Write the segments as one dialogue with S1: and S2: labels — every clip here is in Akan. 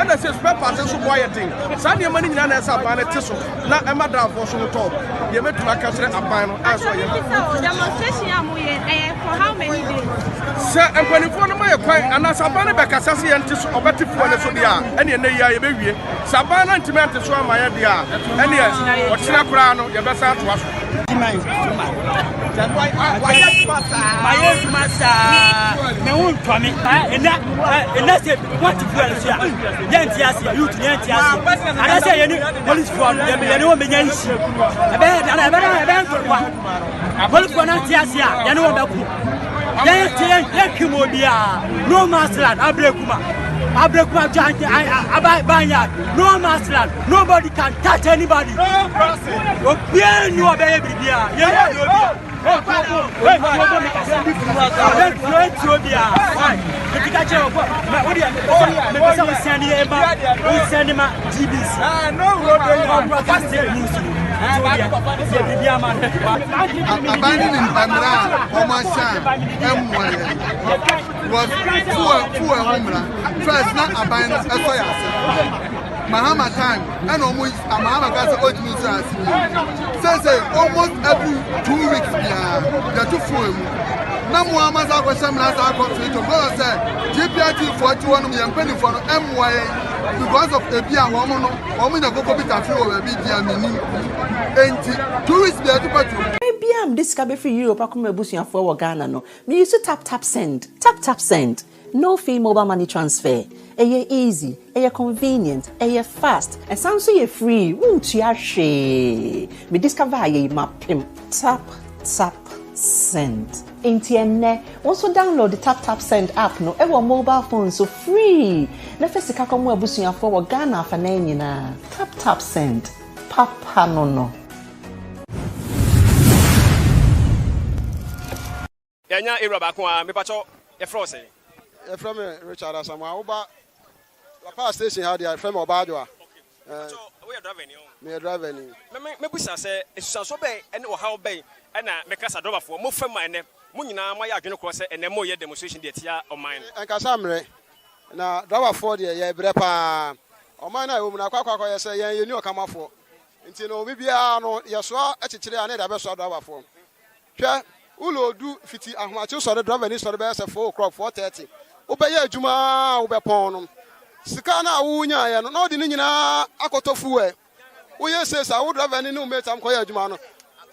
S1: And I say, spare parts of quieting. Sunday morning, and as a banner tissue, not a matter of washing at all. You met my cousin a pine as well.
S2: Demonstration for how many days?
S1: Sir, and when you follow my point, and as a banner back assassin and tissue or better for the Sodia, and in the year, baby, Sabana and Timothy Swam, my idea, and yes, or Chinakrano, your best out to us.
S3: My master, no one coming, and that's it. What to feel here? Yantias, you to Yantias. And I say, any police from the Yeboah, I bet I for one. I will for Nantias, Yanoa. No masterland, Abrekuma giant, Abaya, no masterland, nobody can touch anybody. Oh, you are baby,
S4: Mahama time and almost a Mahama gas old news says almost every 2 weeks they're too full. No more Maza was some last hour to go say GPRT 41 million penny for MY because of a beer woman or me the cocoa bit of flow a bit mini. And 2 weeks there to put.
S5: Maybe I'm this cabin for Europe. I come a bushing for Ghana. No, me used to tap send. No fee mobile money transfer. Eye easy, eye convenient, eye fast, and sounds so free. Won't you share? Me discover ye mapim. Tap send. Intienne. Also download the tap send app. No, ever mobile phone so free. Na first ka come abusuya for Ghana for na. Tap send. Papa no.
S6: Yanya Iraba kwa me pacho e froze.
S7: From Richard Asamoah,
S6: La power station had the friend of Badua.
S7: So we are driving.
S6: Me driving.
S7: Me busa say esusan so be ene wo how be na me kasa driver for mo fam ene mo nyina ma ya adwene ko say ene mo ye demonstration de tia oman.
S6: Enkasa mre na driver for de ye bre pa. Oman na wo mu na kwakwa ye say ye ni okamafo. Nti no bibia no ye so akekere ane da be so driver for. Hwe ulo du fiti ahmache so de driver ni so de be say 4 o'clock 4:30. Obeye adwuma obepon no. Sika na wunya ye no na odi ni nyina akotofu we. We say sa wo driver ni no metam ko ye adwuma no.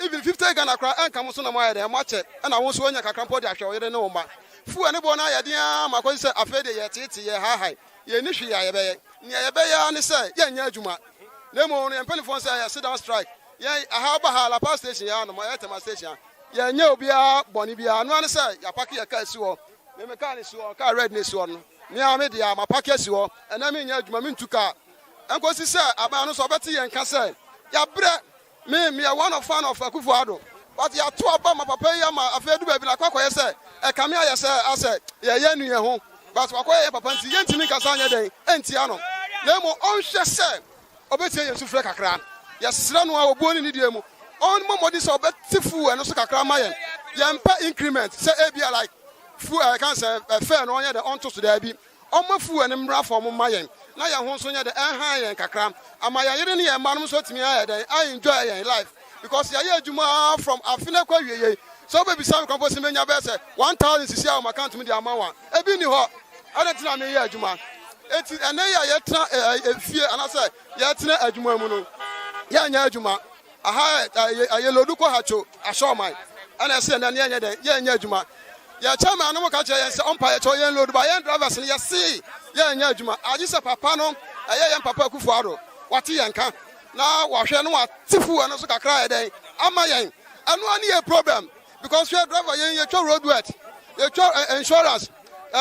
S6: Even 50 Ghana kra enka so na mo ye de ma che na wo so wonya kakrampo de ahwe ye no ma. Fu ane bo na ye de ma say afede ye tete ye ha ye ni hwe ye be ye. Nya ye be ya ni say ye nya adwuma. Na mo no empelifon say ye sit down strike. Ye aha ba ha la power station ya no mo ye tema station. Ye nya obi a boni bia no ane say ya park ye car si wo. Me mechanic si wo car red ni si wo no. Me a me dia ma park si wo. E na me nya adwuma me ntuka. Enko si say aba no so beti ye nka say ya bre me are one of fan of Akufuado. But ya two about my papa ya ma afedu be la kwakwa ye say e kame ya say ase ye nu ye ho. But wakwa ye papa nti ye ntimi kasa anya den entia no. Na mo onhwe say obetie ye sufre kakra. Ya sira no a obuoni ni die mu. On momodi say obetifu eno so kakra ma ye. Ye mpa increment say e bia like fu can say fair no anya de onto so da bi. Omafu eno mra for mo ma ye. Na ya ho so nya de enhan yen kakra ama ya yire ne ye ma no so timi ya den I enjoy yen life because ya adwuma from afina kwa wieye so be bisa compose menya be say 1000 sisi a ma account me di ama wa e bi ni ho adetina me ye adwuma eti ene ya ye tra efie ana say ye tena adwuma mu no ya nya adwuma aha aye lodu ko hacho ashoman ana say na ne nya den ye nya adwuma ya chama no mo ka che yen say ompa ye cho yen lodu ba yen drivers ne ye see ye nya adwuma agise papa no aye yen papa Akufuado wati yanka na wahwe no watifu eno so kakra ye den ama yen anu ani a problem because we driver yen twa road work ye twa insurance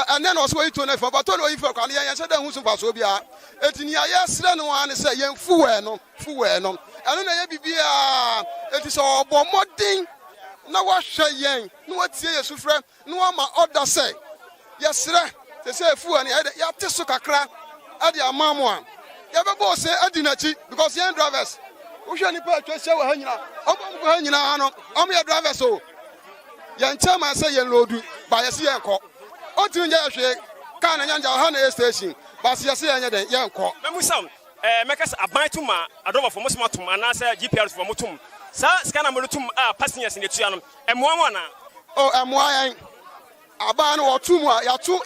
S6: and then also we to na for but no if kwa yen say den hu so faso bia etini aye sre no an say yen fuwe no anu na ye bibia eti so obomodin na wahwe yen na watie yesu frɛ na ma order say yesre say fuwe ne ya te so kakra ade amamu a ya be bo say adinachi because yen drivers wo ni pa atwa hye wa hanyina omam ko hanyina no om ya drivers o yen chama say yen lodu ba yesi yen ko o tin je hwe ka na nyanja ha na station ba se yesi yen den yen ko
S7: memusam mekas aban tuma adova for mosma tum ana say GPR for motum sa scanner mo tum passengers ne tua no emoa na
S6: o emoa yen aban no tum a ya tu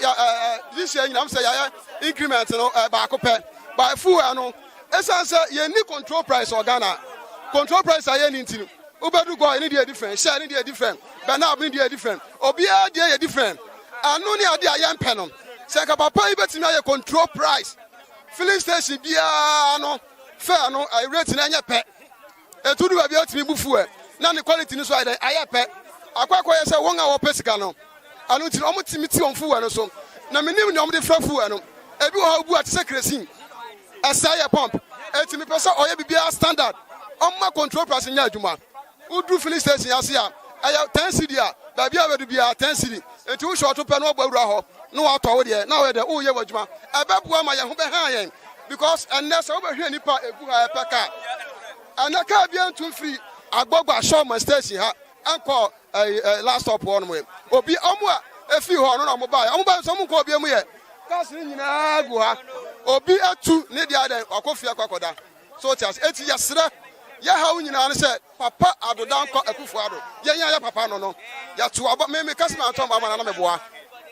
S6: this year nyam say ya increment no ba ko pe by fuel no essence ye ni control price or Ghana control price aye ni ntinu ubedu go ni dey different share ni dey different banab ni dey different obia dey different anu ni ade aye mpe no se ka papa ibetimi aye control price filling station bia no fair no I rate na nya pe etudu ba bia otimi bu fuel na ni quality ni so aye pe akwakwa ye se won a wo pesika no anu ntinu omutimi ti on fuel no so na menim ni omde fra fuel no ebi wo ha bu ate se kresin asaya pump etimi pesa oye bibia standard omma control price nya adwuma udu filling station ase a aya 10 cedi a ba bia wedu bia 10 cedi enti wo short pe no ogbawura ho no wa to wo de na we de wo ye wadwuma ebebua ma ye ho be han yen because unless wo be hwe nipa egu ha epeka anaka bia ntum free agbogbo Showman station ha anko last stop one mo obi omo a efi ho no mo ba omo ba so mo ko obi emu ye kasi nyina gu ha obi atu ne dia den akofia kwakoda so tias eti yasra ya ha unyina ne se papa adodan ko Akufuado ye nya ya papa no ya tu aba me kasi na atom aba na me boa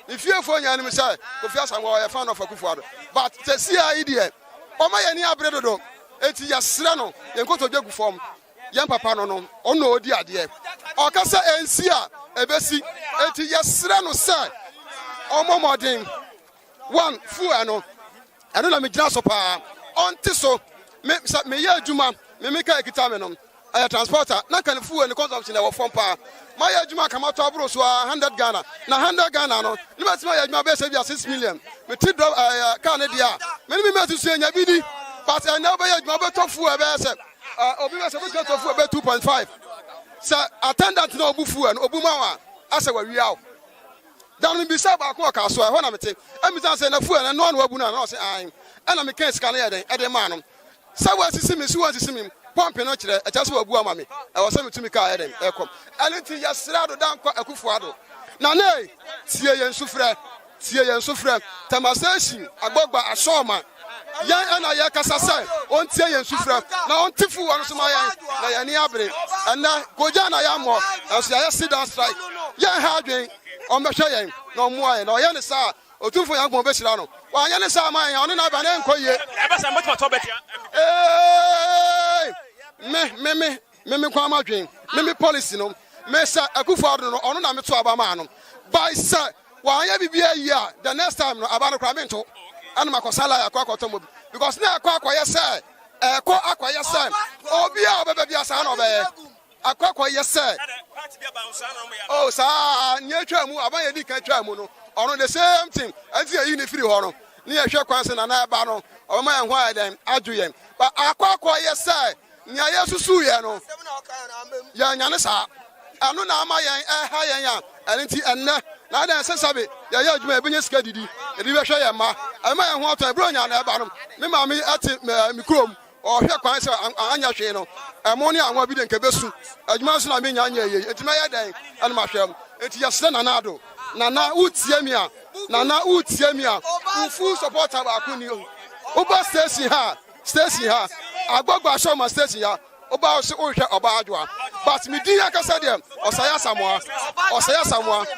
S6: ifiefo nya ne me se kofia sanwo ya fan of Akufuado but te sia idie o ma ye ni abredodo eti yasra no ye nkoto dwegu form ye papa no ono odi ade o kasa ensi a ebesi eti yasra no se omomodin one fuel no I don't know me gina so pa onti so me ye adwuma me ka ekita me no I transporter na kan fuel no consumption e wo fom pa ma ye adwuma kama to abro so 100 Ghana na 100 Ghana no ni ma ti ma ye adwuma be se bia 6 million me ti drop car ne dia me me ti nya bidi but I now be ye adwuma be to fuel be se obi be se be to fuel be 2.5 so attendant no obu fuel no obu ma wa ase wa wi aw dan bi sa ba ko ka so e ho na mete emi san say na fuel na no wabu na no say an ɛna me kan sika no yɛ den ɛde ma no sɛ wɔasisi me so wɔasisi me pɔmpe no kyerɛ ɛkyɛ sɛ wabu ama me ɛwɔ sɛ metumi kaa yɛ den ɛkɔm ɛno nti yɛsrɛ ado da nkɔ akufo ado na ne tie yɛn so frɛ tamasɛhyi agbɔgba asɔɔma yɛn ɛna yɛkasa sɛ ɔntie yɛn so frɛ na ɔntifo wɔ no so ma yɛn na yɛni abere ɛnɛ kogya na yɛammɔ ɛnso yɛyɛ sit down strike yɛn ha adwen ɔmmɛhwɛ yɛn na ɔmmoa yɛn na ɔyɛ ne saa otumfo Nyankopɔn bɛhyira no wanyɛ ne saa ma yɛn ɔne na aba ne nkɔ yie
S7: ɛbɛsa mbɛtuma tɔ bɛtia
S6: me kwa madwen me policy no me sɛ akufo ado no ɔno na meto aba ma no by sɛ wanyɛ bibia yi a the next time no aba no kora mento ɛna makɔsala akɔ akɔtɔ mo because na akɔyɛ sɛ akɔyɛ sɛ obi a ɔbɛbɛ bia saa na ɔbɛyɛ akɔyɛ sɛ oh saa nye twa mu aba yɛ di kan twa mu no ɔno the same thing anti ayi ne firi hɔ no ne yɛ hwɛ kwan sɛ na ɛba no ɔma yɛn ho ayɛ dɛn adwo yɛn but akɔyɛ sɛ nya yɛ susu yɛ no yɛn nya ne saa ɛno na ama yɛn ɛha yɛn a ɛne nti ɛnnɛ na ada sɛ sabe yɛyɛ adwuma ɛbɛnyɛ sika didi ɛde bɛhwɛ yɛn ma ɛma yɛn ho atɔ ɛbrɛ nya na ɛba no me maame ate me kurom ɔhwɛ kwan sɛ anya hwee no ɛmo ne anwa bi de nkɛbɛsu adwuma nso na menya anya yie enti mɛyɛ dɛn ɛne mahwɛ m enti yɛsrɛ nana ado nana wotie mi a full supporter baako ni o woba station ha agbɔgbɔ asɔma station ha oba so ohwɛ oba adwoa but me di akasa dem ɔsaya samoa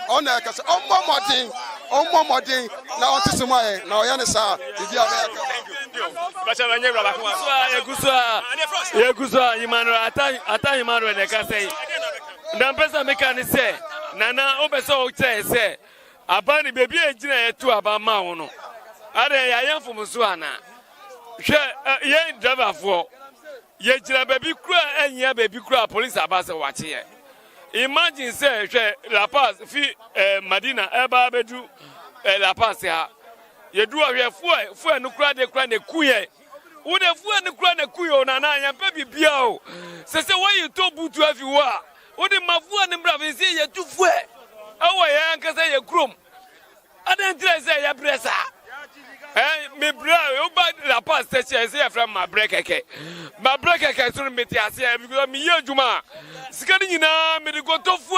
S6: ɔna akasa ɔmmɔ modern na ɔte so maye na ɔyɛ ne saa di abɛka
S8: bacha banye baba ko yegusa imano ata imano ne kasai ndam pesa meka ne se nana obese o se abani bebi ejina yetu aba ma wo no ade yayan fomso ana hwe ye driver fo ye jira bebi kura enya bebi kura police abase wache ye imagine say hwe La Paz fi Madina eba bedu La Paz ha ye du ahwe fu no kura de kura ne kuye wo de fu ne kura ne kuye na na yan pa bibia o se wo to butu afi wo a wo de mafu ne bra fe se ye tu fu awo ye ankasa ye krom adan tire se ye bresa me bra o ba La Paz station se from my break keke so me ti ase because me ye adwuma sika ni nyina me de go to fu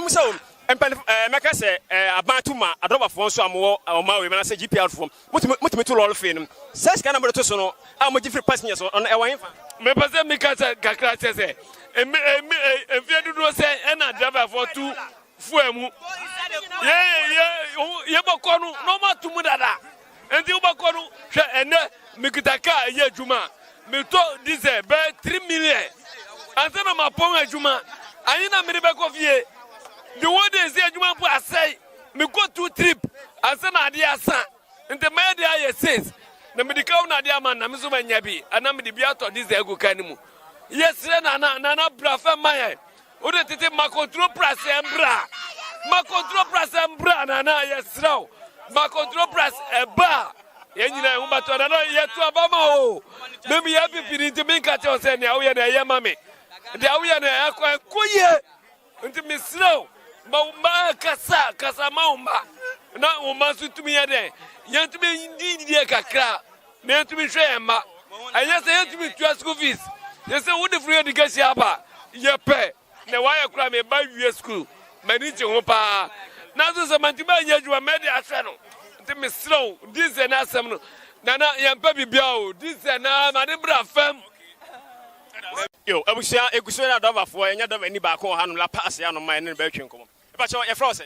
S7: musa empen meka se abantuma adobafo nso amwo oma we na se GPR fo mutimi to lol fe nim se sika na mo to so no a mo different passengers on e wan fa
S8: me pese me ka se kakra se efie dudu se e na driver for two fu emu Yeboah no matumu dada enti ubako no hwe ene mikitaka ye adwuma me to diesel be 3 million antena mapon adwuma anyi na me be ko fie the one day say adwuma po asai me go 2 trip antena ade asa enti me dey aye 6 na me dikaw na ade ama na me so manya bi ana me de bi ato diesel ego kan mu yesre na bra fa maye o de tete ma control price embra ma control price embra na yesraw ma control price eba yenyina hu bato na yetu abama o memi ya pipiri nti mi ka che se ne awo ye na ye mame de awo ye na akoye nti misraw ma kasa ma umba na umma su tumi ye de yentumi ndi kakra na yentumi hwe ma anya se yentumi tua school fees yese wo de free education aba ye pe na wa ye kura me ba wie school mani che ho pa na so se mantima nya adwuma me de ahwe no nti me slow this na asem no na yempa bibia o this na ma de bra fam
S7: yo abusia eguso na dovafo enya dova ni ba ko ha no La Paz ya no man ne ba twenkom e pa che ye fro se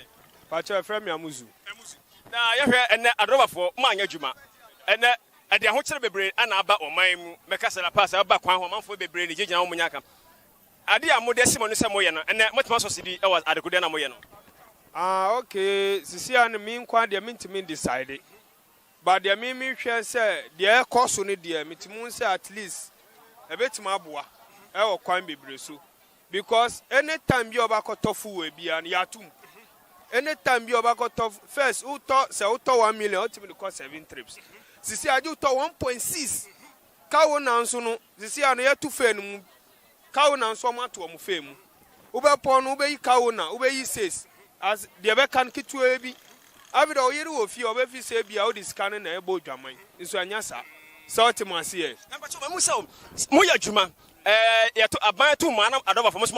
S9: pa che fro me amuzu
S7: na ye hwe ene adovafo ma anya adwuma ene ade ho kire bebre ana aba oman mu meka se La Paz aba kwan ho manfo bebre ne gyina ho munyaka ade a mode simo no se moye no ene motuma so sidi e was adekode na moye no
S9: okay sisi an mi nkwa de mentimi decide but de mi hwe se de course no de metimu se at least e betima aboa e wo kwan bebre so because anytime bi obakotofu we bia na yatum anytime bi obakotof first se uto 1 million ultimately cost 7 trips sisi aju uto 1.6 kawo na nso no sisi an ya tu fe no kawo na nso mato mu fe mu ube po no ube yi kawo na ube yi 6 as the be kan kitu ebi Abida oyiri wo fi obefi se bia o discan na ebo dwaman nso anya sa salt masie
S7: na ba cho mu se mo ya dwuma yeto aban to mu anam adoba fo mo so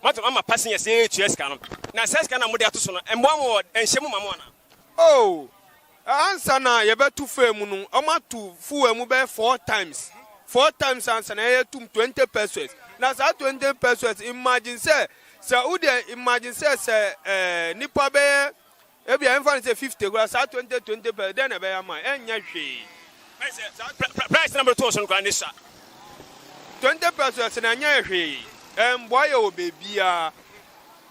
S7: matum ama passing yes etua sika no na sika na mo de ato so no embo mo enhyemu mamo na
S9: oh ansa na ye betu fam no omatu fu emu be 4 times ansa na ye tum 20 pesos na sa 20 pesos imagine say imagine say nipa be ebi am fan say 50 go sa 20 per then e be am enya hwe
S7: price number 2 so no kan nisha
S9: 20 pesos na enya hwe boy o bebia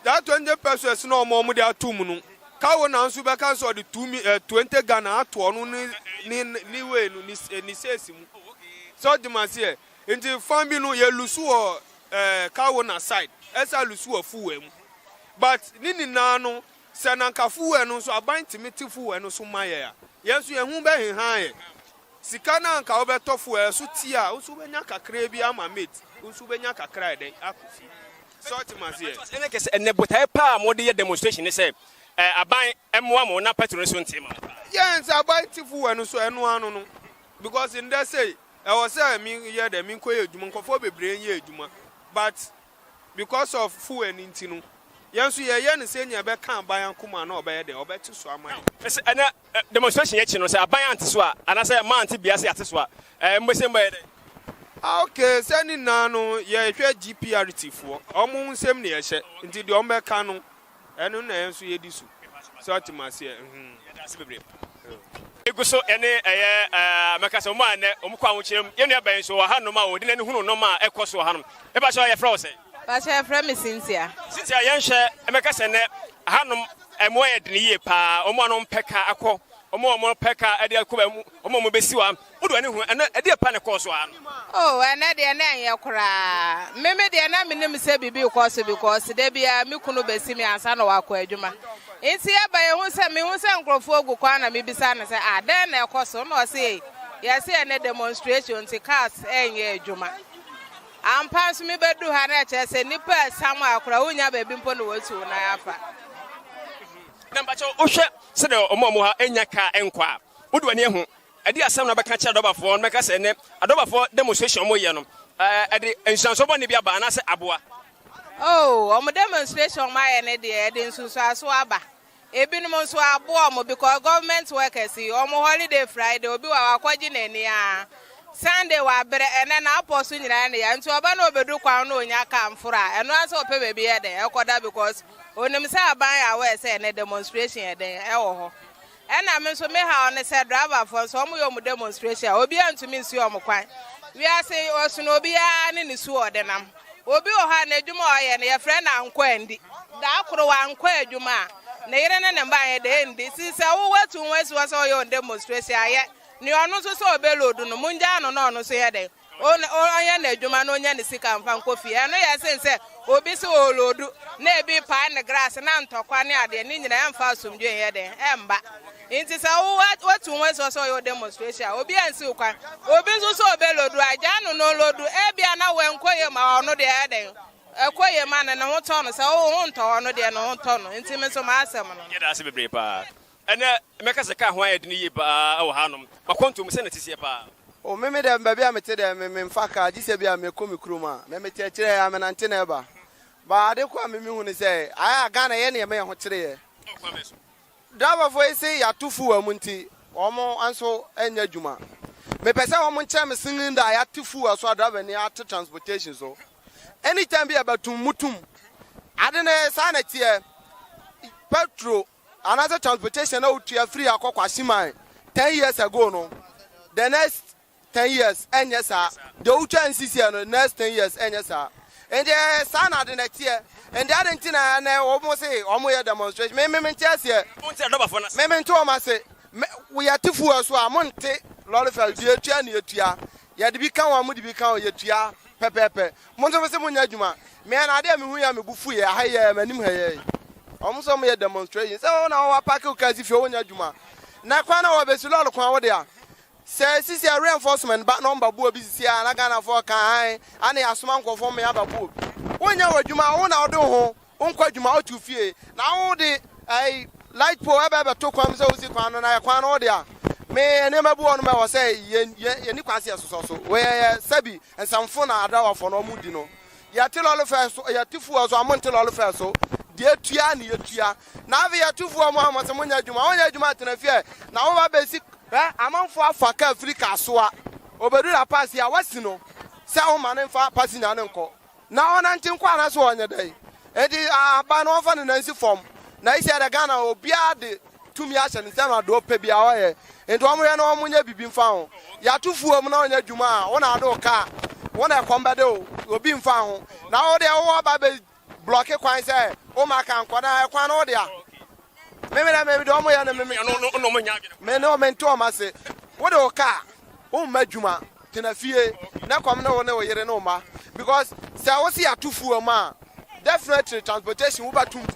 S9: that 20 pesos no mo de atum no kawo na nso be kan so de 20 Ghana ato no ni we no ni sesi mu so de man say nti fan bi no ye lusu o kawo na side esa lusu o fu we mu but ni na no senankafu enu so abantimitifo enu so maye ya yesu ehun be henhan ye sika na nka obetofu esu ti a usu benya kakra bi ama mate usu benya kakra eden akufi so timasie
S7: ene kese ene botai pa mo de demonstration ne say aban emwa mo na patron so ntima
S9: yes abantifu enu so enu anu no because in that say I was say me ye de me nkoye edwuma nkofo bebre ye edwuma but because of fu enu ntinu yansu ye ne senya be kan ban kuma na obeye de obeti so aman
S7: ana demonstration ye chi no say aban ante so a ana say man ante bia say ate so a mbese mbaye de
S9: okay seni na no ye hwe GPRT fo omo nsem ne ye hye nti de ombe ka no enu na yansu ye di so atimase ye
S7: that's bebre eguso ene eye meka say mo ane omkwa wo kirem ye nu aban so ha no ma odi na ne hunu no ma ekoso ha no e ba so ye fra wo say
S2: Pasha from Cynthia.
S7: Cynthia yenhye emeka sene hanom emo yedne yie pa omo anom peka akọ omo peka ade akọ omo besiwa odo ne hu ade pa ne course wa
S2: Oh ene de na ye kura meme de na menim se bibi course because de bia me kunu besi me ansa na wakọ adwuma nti ya ba ye hu se me hu se nkrofo ogu kwa na me bisa na se den na course no se ya se ene demonstration ti cars enye adwuma Ampansu mi bedu ha na chese nipa samu akura unya bebi mpo no watu na yafa.
S7: Namba cho ohwe se de omo ha enya ka enkwa. Wodu ani ehu. Ade asam na beka cha adobafo meka se ne adobafo demonstration omo ye no. Ade ensanso bo ne bia ba na se aboa.
S2: Oh, omo demonstration ma ye ne de nsusu aso aba. Ebi no nso aboa omo because government workers omo holiday Friday obi wa akwaji na ni a. Sunday wa bere ene na aposu nyina ne ya nti oba na obedu kwan na onya ka mfura eno ase ope bebi ye den ekoda because onim se aban ya we se ene demonstration ye den e wo ho ena me so me ha on se driver for so mo yo mu demonstration obi antumi nsi o mo kwan wi ase osuno obi ya ne ni su odenam obi o ha na adwuma o ye ne ye frɛ na nkwa ndi da akoro wa nkwa adwuma na yire ne mba ye de ndi si se wo watu nwesu so yo demonstration aye ni onu so so obelodu no munja no no so ye de onye na adwuma no onye ne sika mfa nkofi e no ye sense obi so olodu na ebi pa ne grass na ntokwa ne ade ni nyina emfa asomdwe ye de emba nti sa watu nweso so yo demonstration obi ansi kwa obi so so obelodu aja no no lodu e bia na we nkoye ma onu de ye de ekoye ma na ho tono sa wo nto onu de no ho tono nti me so ma asem no
S7: ye da se bebre pa ene meka se ka ho ayedni yi pa o hanom makontum se na tisi pa
S6: o meme de mbabi amete de memfa ka gise bia mekomi kruma meme tiakire ya menante na eba ba ade kwa meme hu ni se aya Ghana ye ne me ho kire ye driver for say ya tufu wa munti omo anso enya dwuma me pese omo nche me singin da ya tufu aso driver ni at transportation so anytime bia batum mutum ade ne sa na tie petrol another transportation na utua free akokwa siman 10 years ago no the next 10 years enyesa the utua nsisi no next 10 years enyesa and sana de next year and the Argentina na almost say omo ye demonstration me chese me to ma say we are tifu aso amonte lolfel die atua na atua ye de bi kan wa mu de bi kan ye atua pepepe mo so se mo nya adwuma me na ade me hu ya me bufu ye ha ye manim ha ye omuso mo ye demonstration se wona wa park ukazi fi wonya dwuma na kwa na wa besulo alkwan wo de a se sisi reinforcement ba number bu obi sisi a na Ghana for kan ana ya soma nkofo me ababu wonya wa dwuma wo na ode ho nkwa dwuma o tu fie na wo de ai light pole ebe to kwam se usi kwan no na kwan no dia me enema bu ono me wo say ye ni kwase so we sabi ensamfo na adawafo no mudi no ya tilolo fe so ya tifu so amontilolo fe so de tua na ye tua na ave ya tifu mo amase munya adwuma onya adwuma tena fie na wo ba basic amanfo afaka Africa so a obedu la pass ya wasi no se wo mane fa pass na nko na ona ntin kwa na so onye dai edi aba no fa na nsi form na isi ada Ghana obia de tumi ahye ne se na do pe bia wo ye ento omo na omo nya bibi mfa ho ya tufuo mu na onya dwuma a wo na ado ka wo na kombede obi mfa ho na wo de wo ba be block kwan se o ma kan kwada kwan no de a me de omo ya na me no mo nya me no me nto ma se wo de o ka o ma dwuma tena fie na kwam na wo na wo yere no ma because se wo si atufuo ma definitely transportation wo ba tum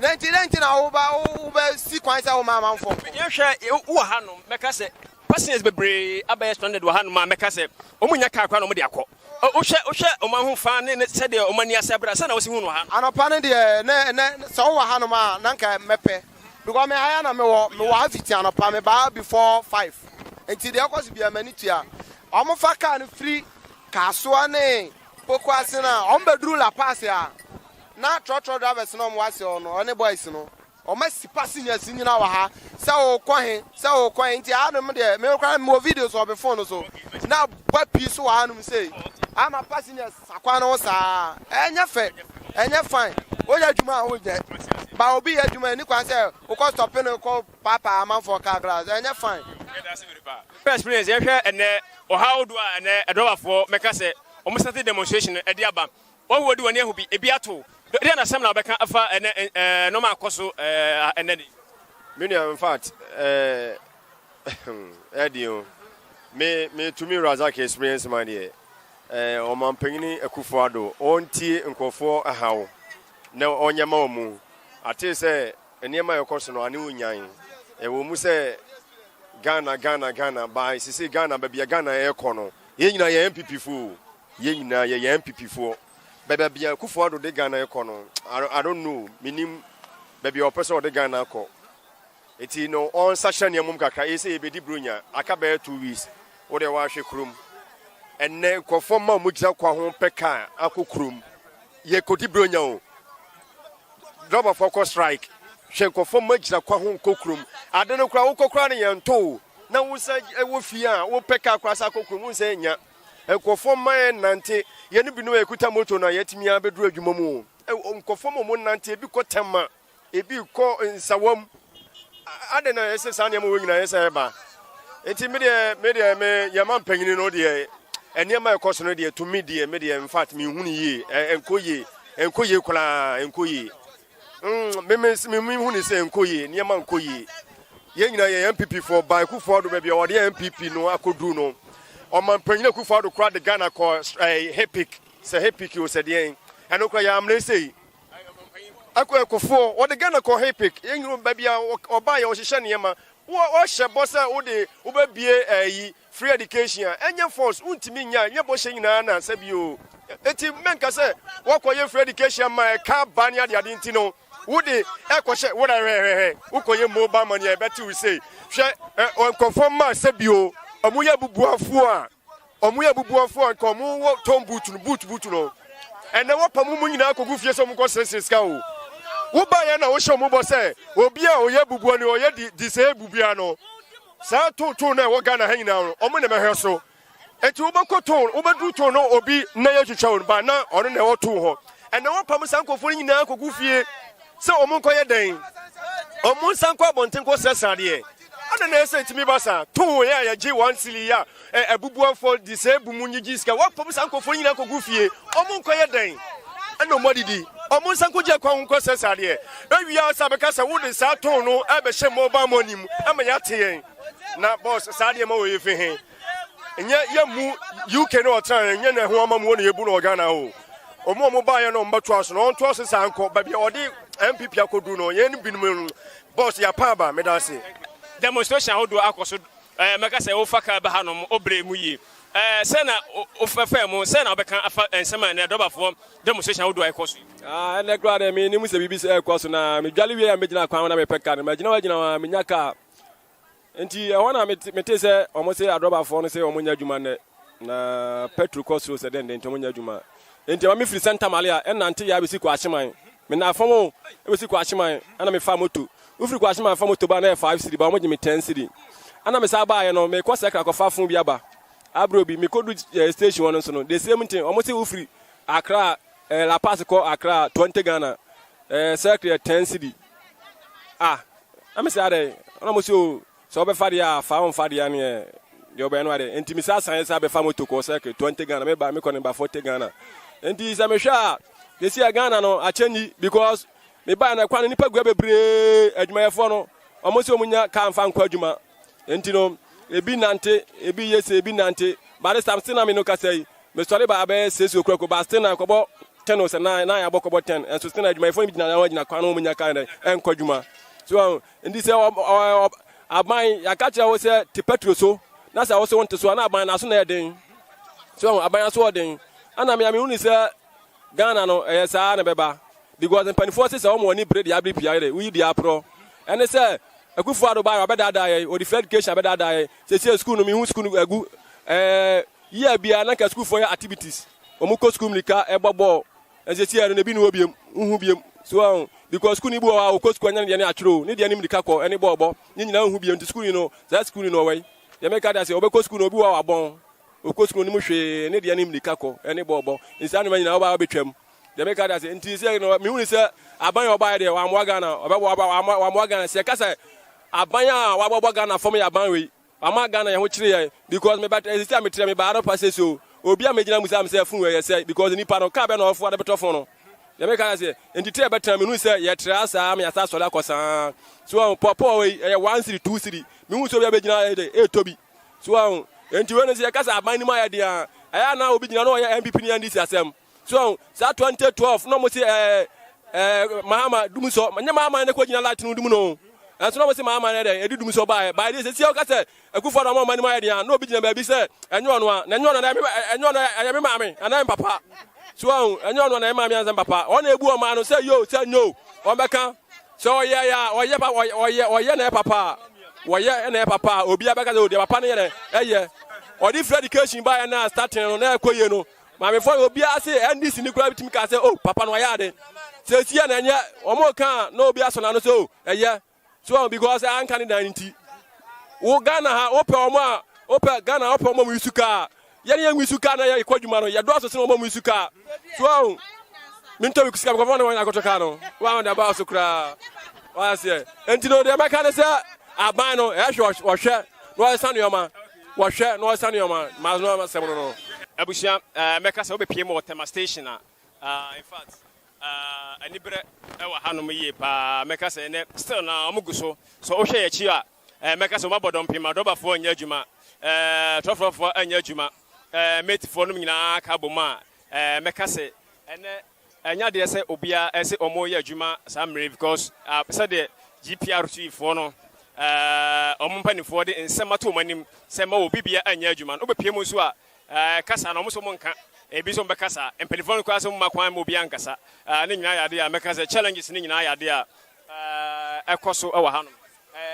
S6: 90 na wo ba si kwan sa wo ma manfo ye hwe wo ha no meka se passengers bebre abaya stranded wo ha no ma meka se omunya ka kwa no mo de akọ o hwe o ma ho fa ne se de o mani asabra se na wo si hu no ha anopa ne de ne so wo ha no ma na nka mepe because me haya na me wo afiti anopa me ba before 5 enti de akosi bia mani tua o mo fa ka no free kaso ne poko asena o mbeduru la pass ya na Trotro drivers no mo wase ono one boys no o ma si passenger sinyina wa ha se o kwan nti adum de me kwan mo videos o be phone so na ba piece wa anum say ama passengers sakwa no sa enye fine o ya djuma o je ba obi ya djuma ni kwan say o ko stop no ko papa am for car glass enye fine experience ye hwe ene o how do ene edobafo meka say o mo start demonstration e dia ba o wodi woni ahu bi e bi ato there na sem na beka afa ene no ma akoso ene ni in fact edio me to me Razak experience man here o man pengini akufo ado ontie nkofo ahawo na onyama omu ate se enema yekoso no ane unyan e wo mu se Ghana by sisi Ghana ba bia Ghana ekono ye nyina ye MPP fu ye nyina ye MPP fu bebe bia akufo ado de Ghana ekono I don't know minim baby opeso de Ghana ko eti no on session yamum kakra e se ebedi bronya aka be 2 weeks wo de wa hwe krum enne kofo ma mu gisa kwa ho peka akokrum ye kodi bronya o drop focus strike hwe kofo ma gisa kwa ho kokrum ade no kra wo kokra ne yento na wo sa wo fie a wo peka kwa sa kokrum wo se nya ekofo ma nante ye ne bi no ekuta moto na yetimi abeduru adwuma mu nkofo mo nante bi ko tema ebi ko nsawam ade na ese sa nemu nyina ese ba enti me yama mpanyini no de enema ekoso no de to me de in fact me hunu yi enkoye kula enkoye me hunu se enkoye niema enkoye ye nyina ye MPP for by ku for do be o de MPP no akodu no o man mpanyini ku for do kra de Ghana ko hepic se hepic o se de eno kra ya amne sei akọ ekofo o de Ghana ko hepic yenyu babia oba ya o hihye niema wo hye bosa wo de wo babie yi free education enye force untimi nya nye bo hye nyina na sabio eti menka se wo koye free education ma ka ban ya de ade ntino wo de ekohye wo da wo koye mobile money e beti we say hwe nkofo ma sabio omuya bubuafo a ko mu wo tom boot no ene wo pamu mu nyina akogu fie so mu ko seseska o wo ba ya na wo hye mu bo se obi a oye bubuo ni oye di se bubia no sa to na wo Ghana ha nyina no omo ne mehwe so eti wo bako to wo bedu to no obi na ye twetwa wo ba na ono na wo to ho ene wo pamu sankofo nyina akogu fie se omo nko ye den omo sanko abonten ko sesade e ana na ese timi basa to ya G1 sili ya abubuo for di se bumu nyigi ska wo pamu sankofo nyina akogu fie omo nko ye den ana omodidi omo sanko je kwa nko sesade e ewia sabeka se wo de sa to no abehye mobile money mu ama ya te na boss sade ma wo ye fi he enye ye mu UK no otan enye na ho ama mu no yebu no Ghana o omo ba ye no mbatu aso no onto se sanko ba bia odi MPP akodu no ye ni binum boss ya pa ba me da se demonstration how do akoso meka se wo faka ba hanom obre mu yi
S7: sena ofefe mu sena obeka afa ensema na doba fo demonstration wo do ai koso
S10: and the crowd me ni mu se bibi se koso na me dwale wi ya me gina kwan na me peka na me gina me nyaka enti e wona me te se omo se adoba fo no se omo nya dwuma na petro koso se den enti omo nya dwuma enti ma me free center malia en nante ya be si kwa hyeman me na afomo e be si kwa hyeman ana me fa moto ufiri kwa hyeman fa moto ba na 5 cedi ba omo gi me 10 cedi ana me sa ba ye no me kwasa kra ko fa fun bi aba abrobi me kodu station one so no the same thing omo se ufiri Accra la pass ko Accra 20 Ghana circle 10 cedi am say ade ona mo so be fa dia fa on fa dia ne yo be no ade enti mi sa san sa be fa moto ko circle 20 Ghana me ba me ko ne ba 40 Ghana enti sa me hwa the see Ghana no a change because me ba na kwa nipa gua bebre adwumayefo no omo se omunya kan fa nkwa adwuma enti no ebi nante ebi yese ebi nante ba de samson na me no ka say me sorry ba be sesi okura ko ba stina ko bo 10 o se na ya boko bo 10 and so stina adwumayefo bi na wagina kwa no omunya kan enkwa adwuma so ndi se aban ya ka kira wo se te petro so na sa wo se wonte so na aban na so na eden so aban so eden ana me hu ni se Ghana no sa na beba because in 24 says o mo ni bread ya bi pia we di apro and say akufu ado ba be dada ye o the education be dada ye say school no me hu school agu year bia na ka school for activities o mo ko school lika e bobo and say no bi no obiem hu biem so because school ni bu o ko school anya ne atwero ne de anim lika ko ene bobo ni nyina hu biem to school no that school no way ye make that say o be ko school no bi wa abon o ko school ni mo hwe ne de anim lika ko ene bobo insane ma nyina o ba betwam de make that say nti say no me hu say aban yo ba de wa mo Ghana o be wa mo Ghana say ka say aban a wa bo Ghana fom ya aban we ama Ghana ye ho kire ye because me bat say me tire me ba ro pass so obi a me gina musa me say fun we ye say because ni pa no ka be no ofo ade beto fon no de make that say nti tire betra me hu say ye tire asa me asa so la kosan so popo we ye 1 cedi 2 cedi me hu so be gina e tobi so nti we no say ka say aban ni ma ye de aya na obi gina no ye MPP ni andisi asem so sa 2012 no mo say Mahama dumuso manya Mahama ne ko gina Latin dum no and so no mo say Mahama ne dey dumuso by this say o ka say akufo na mo mani ma dey no obi gina ba bi say enyo no a na enyo no na enyo me maame ana papa so enyo no na maame anza papa o na ebu o ma no say yo say no o beka so oye na papa oye na papa obi abeka say o dey papa ne ye eye o di free education by na starting no na ekoye no Mami for obi ase NDC ni kura bitimi ka say oh papa no ayade say tia na nya omo kan na obi aso na no so eye so because an kan dan nti wo Ghana ha ope omo a ope Ghana ope omo musuka ye ne musuka na ye kwadwuma no ye do aso se omo musuka so minto bi kusika ko na wan akotoka no wa da ba so kura wa se enti no de maka ne say aban no e hwe no san yoma wo hwe no san yoma ma no ma sem no
S7: Abusia meka se obepie mo tema station in fact anibre ewa hanom ye pa meka se ne still na omuguso so o hwe ye chi a meka se mabodom pima dobafo anya adwuma trofrofo anya adwuma metifo no nyina ka boma meka se ene anya de se obia ese omo ye adwuma samre because se de GPR fo no omumpanifo de nsemato manim se ma obibia anya adwuma no obepie mo so a kasa na muso monka ebi so mbekasa empelifon kwa so makwan mo bia nkasa ne nyina yade a mekasa challenges ne nyina yade a ekoso e wa hanom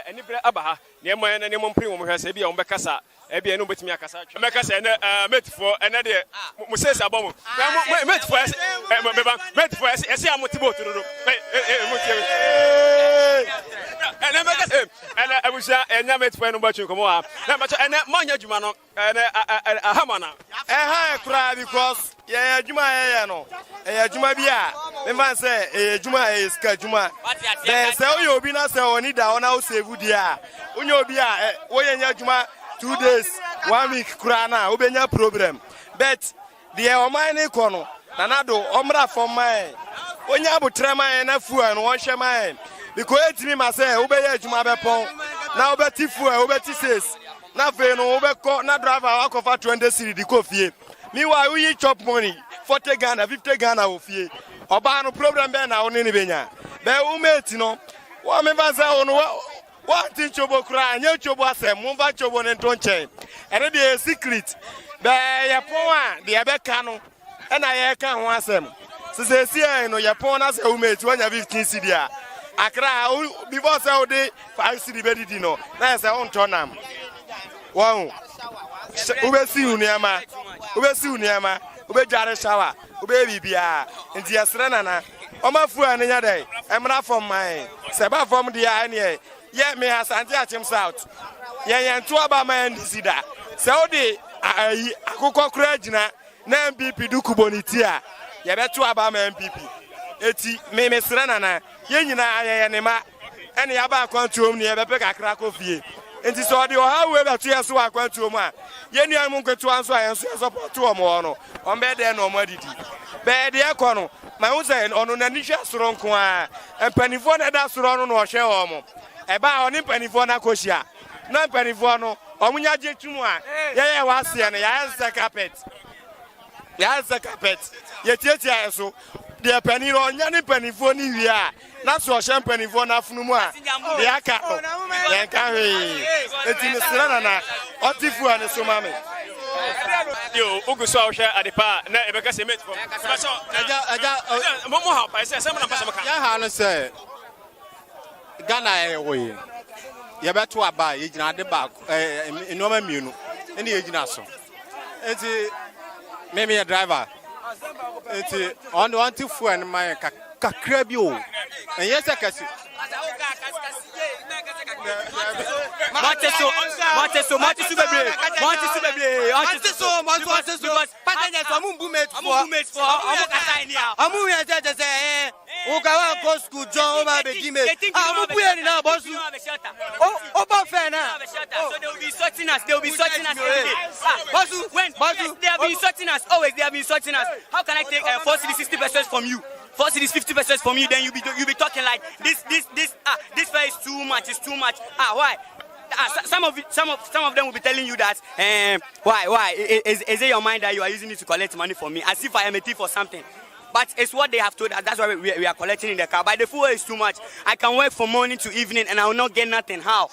S7: enibre abaha ne mo ne mo mprim mo hwese bia mo bekasa e bia no betimi akasa atwa mekasa ne metifo ene de mo sesa abomo metifo metifo ese amotibo tururu ene mekasa ene abusia enya metifo no bachu komo ha na bachu ene manya djuma no ene ahamana
S11: kura because ye adwuma ye no adwuma bia me man say adwuma ska adwuma then say o obi na say oni da ona o save dia onye obi a wo ye nya adwuma 2 days 1 week kura na obenya problem but the omani ko no nanado omra from my onya abutrema na fuel no won hwe my because etimi ma say obeya adwuma bepon na obeti fuel obeti says na fe no obeko na driver akofa 20 cedi di kofie meanwhile we chop money 40 Ghana 50 Ghana ofie oba no problem be na oni ni benya be umeti no wa me ba say ono what in chobo kra anya chobo asem mo ba chobo ne ntonche ene de secret Yeboah, the Abekano, and I can't want them. So they say, no, Yeboah, as a woman, 15 cidia. Accra, before Saudi, 5 city bedi dino. That's our own tonam. Wow. Ube si uniama, ube jare shower, ube bibia, and the Asrana. Oma fu anya day. I'm not from mine. Seba from the anya. Yeah, me has anti south. Yeah, two about my end sida. Saudi, akoko krejina, na MPP du kubonitia. Ya betu about my MPP. Eti me mesrana na. Ye nyina aya ne ma. Ene ya ba kwantuom ne be pe kakra kofie. Enti so de o ha we betu yeso akwantuom a. Ye nua mu kwetu anso ayenso support o mo no. On be de no mo adidi. Be de ekono. My own say ono na ni hwe soro nko a. Empanifo na da soro no no hwe o mo. Eba oni empanifo na koshia. Na empanifo no omunya je tumu a. Ye wase ne ya nse carpet. Ya nse carpet. Ye tietia eso. De paniro onya ne empanifo ni wi a. Na so hwe empanifo na afunu mu a. De aka o. Ye ka hwe. Eti ne sra na otifu ane so mame.
S7: Yo, Uguso share Adepa, na Ebeka Semet for Momo help. I say, someone Passamaka. Say
S12: Ghana away. You better to buy it at the back in Nova Munu, and the agent. It's maybe a driver. It's on 1 to 4 and my crabio. And yes, I can see.
S3: How can I take 40-60% from you? 40-50% from you, then you be talking like this fare is too much. It's too much. Why? Some of them will be telling you that. Why? Is it your mind that you are using it to collect money from me, as if I am a thief or something? But it's what they have told us. That's why we are collecting in the car. But the fuel is too much. I can work from morning to evening and I will not get nothing. How?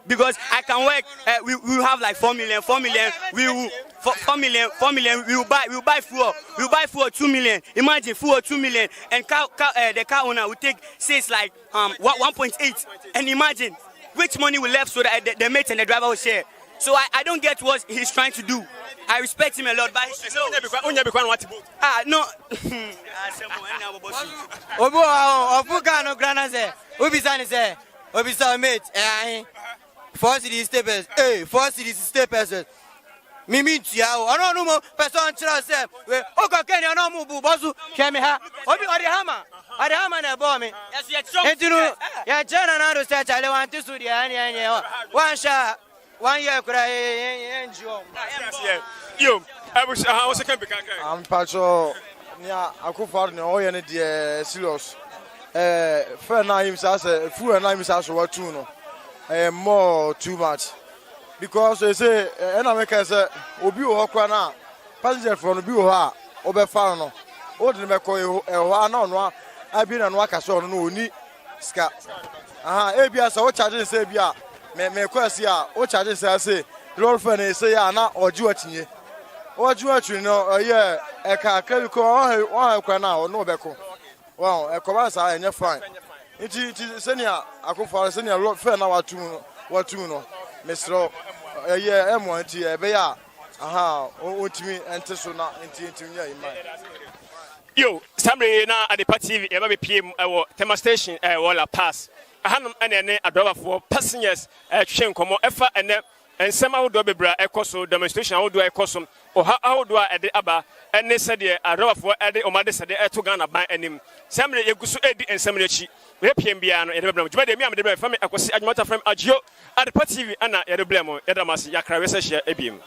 S3: Because I can work. We will have like 4 million. 4 million. We will. 4 million. We will buy fuel. We will buy fuel 2 million. Imagine fuel 2 million, and the car owner will take says like 1.8. And imagine which money we left so that the mate and the driver will share. So I don't get what he's trying to do. I respect him a lot, but no. Obisa mate, 4 cities staples. 4 cities staples. Mimi tiao, I don't know person trust. Okay, Kenya no move bosu. Kemi ha. Obi Arihama na bomb. Yes, you know, ya jana na ndo search ale want to study any one shot. 1 year cry
S7: yo I was a camping.
S6: I'm Pacho near Akufar no oye ne de serious fair na him say full na him say what too no more too much because they say na make say obi o hokwa na passenger from obi o ha obefa no o de me ko ho na no abi na no aka so no oni ska ebia so o charge say bia me kwasi a o charge say lord fan say ya na oju atinye oju atu no ye e ka ka ko o kwa na o no beko wow e ko ba sa enye fine nti senia akofo senia lord fan na watu no mesro ye emo nti e be ya otimi ente so na nti nya ima
S7: yo samre na Adepa TV e ba be PM e tema station wala pass ahanum ene adobafo passengers hwe nkomo efa ene ensema wodo bebra ekoso demonstration wodo ekoso oha wodo a ede aba ene sede adobafo ede omade sede eto Ghana ban anim samre yegusu edi ensemre chi we PM bia no ede bebra juma de mi amde be fa me akosi adwumata frame agio Adepa TV ana ede blemo ede masi yakra we se hia ebiem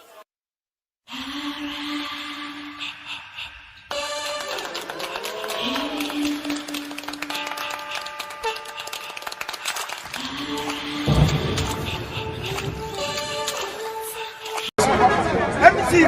S1: Hey,